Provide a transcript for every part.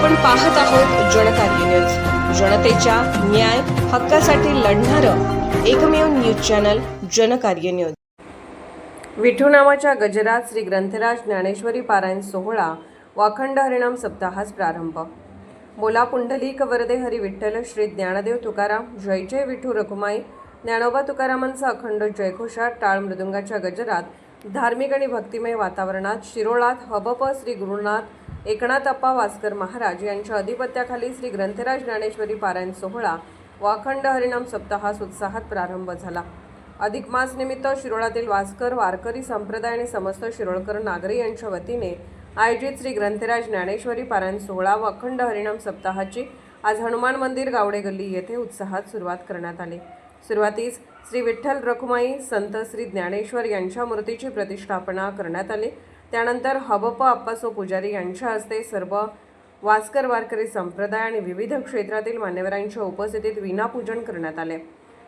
आपण पाहत आहोत जनकार्य न्यूज, जनतेच्या न्याय हक्कासाठी लढणारं एकमेव news channel Janakarya news. Vithu नावाच्या गजरात श्री ग्रंथराज ज्ञानेश्वरी पारायण सोहळा व अखंड हरिनाम सप्ताहास प्रारंभ। बोला पुंडलिक वरदे हरी विठ्ठल श्री ज्ञानदेव तुकाराम, जय जय विठू रखुमाई। ज्ञानोबा तुकारामांचा अखंड जयघोषात टाळ मृदुंगाच्या गजरात धार्मिक आणि भक्तिमय वातावरणात शिरोळात हबप श्री गुरुनाथ एकनाथ अप्पा वासकर महाराज यांच्या अधिपत्याखाली श्री ग्रंथराज ज्ञानेश्वरी पारायण सोहळा व अखंड हरिनाम सप्ताहास उत्साहात प्रारंभ झाला। अधिक मास निमित्त शिरोळातील वासकर वारकरी संप्रदाय आणि समस्त शिरोळकर नागरी यांच्या वतीने आयोजित श्री ग्रंथराज ज्ञानेश्वरी पारायण सोहळा व अखंड हरिनाम सप्ताहाची आज हनुमान मंदिर गावडे गल्ली येथे उत्साहात सुरुवात करण्यात आली। सुरुवातीस श्री विठ्ठल रखुमाई संत श्री ज्ञानेश्वर यांच्या मूर्तीची प्रतिष्ठापना करण्यात आली। त्यानंतर हबप अप्पासो पुजारी यांच्या हस्ते सर्व वासकर वारकरी संप्रदाय आणि विविध क्षेत्रातील मान्यवरांच्या उपस्थितीत विनापूजन करण्यात आले।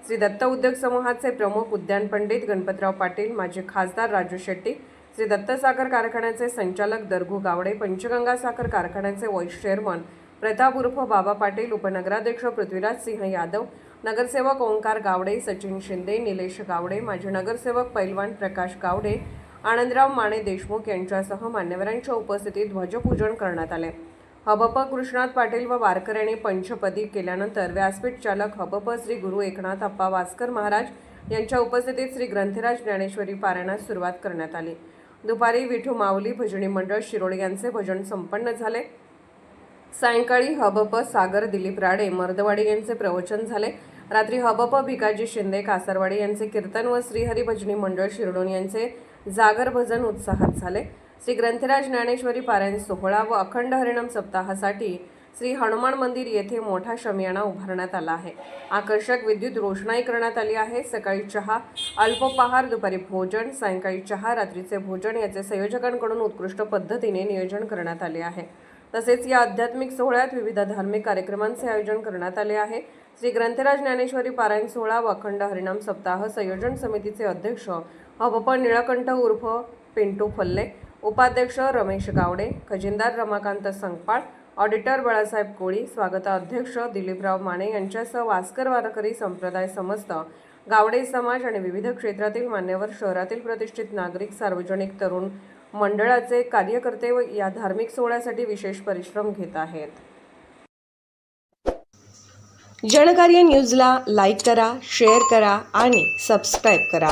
श्री दत्त उद्योग समूहाचे प्रमुख उद्यान पंडित गणपतराव पाटील, माजी खासदार राजू शेट्टी, श्री दत्त साखर कारखान्याचे संचालक दरगू गावडे, पंचगंगा साखर कारखान्याचे व्हाईस चेअरमन प्रताप उर्फ बाबा पाटील, उपनगराध्यक्ष पृथ्वीराज सिंह यादव, नगरसेवक ओंकार गावडे, सचिन शिंदे, निलेश गावडे, माजी नगरसेवक पैलवान प्रकाश गावडे, आनंदराव माने देशमुख यांच्यासह मान्यवरांच्या उपस्थितीत ध्वजपूजन करण्यात आले। हबप कृष्णात पाटील व वारकऱ्यांनी पंचपदी केल्यानंतर व्यासपीठ चालक हबप श्री गुरु एकनाथ अप्पा वासकर महाराज यांच्या उपस्थितीत श्री ग्रंथराज ज्ञानेश्वरी पारायणास सुरुवात करण्यात आली। दुपारी विठू माऊली भजनी मंडळ शिरोळे यांचे भजन संपन्न झाले। सायंकाळी हबप सागर दिलीप राडे मर्दवाडी यांचे प्रवचन झाले। रात्री हबप भिकाजी शिंदे कासारवाडी यांचे कीर्तन व श्रीहरी भजनी मंडळ शिरडोन यांचे जागर भजन उत्साहात झाले। श्री ग्रंथराज ज्ञानेश्वरी पारायण सोहळा व अखंड हरिनाम सप्ताहासाठी श्री हनुमान मंदिर येथे मोठा शमियाना उभारण्यात आला आहे। आकर्षक विद्युत रोषणाई करण्यात आली आहे। सकाळी चहा, अल्पोपहार, दुपारी भोजन, सायंकाळी चहा, रात्रीचे भोजन याचे संयोजकांकडून उत्कृष्ट पद्धतीने नियोजन करण्यात आले आहे। तसेच या आध्यात्मिक सोहळ्यात विविध धार्मिक कार्यक्रमांचे आयोजन करण्यात आले आहे। श्री ग्रंथराज ज्ञानेश्वरी पारायण सोहळा व अखंड हरिनाम सप्ताह संयोजन समितीचे अध्यक्ष हबप निळकंठ उर्फ पिंटू फल्ले, उपाध्यक्ष रमेश गावडे, खजिनदार रमाकांत संकपाळ, ऑडिटर बाळासाहेब कोळी, स्वागताध्यक्ष दिलीपराव माने यांच्यासह वासकर वारकरी संप्रदाय, समस्त गावडे समाज आणि विविध क्षेत्रातील मान्यवर, शहरातील प्रतिष्ठित नागरिक, सार्वजनिक तरुण मंडळाचे कार्यकर्ते व या धार्मिक सोहळ्यासाठी विशेष परिश्रम घेत आहेत। जनकार्य न्यूजला लाईक करा, शेअर करा आणि सबस्क्राईब करा।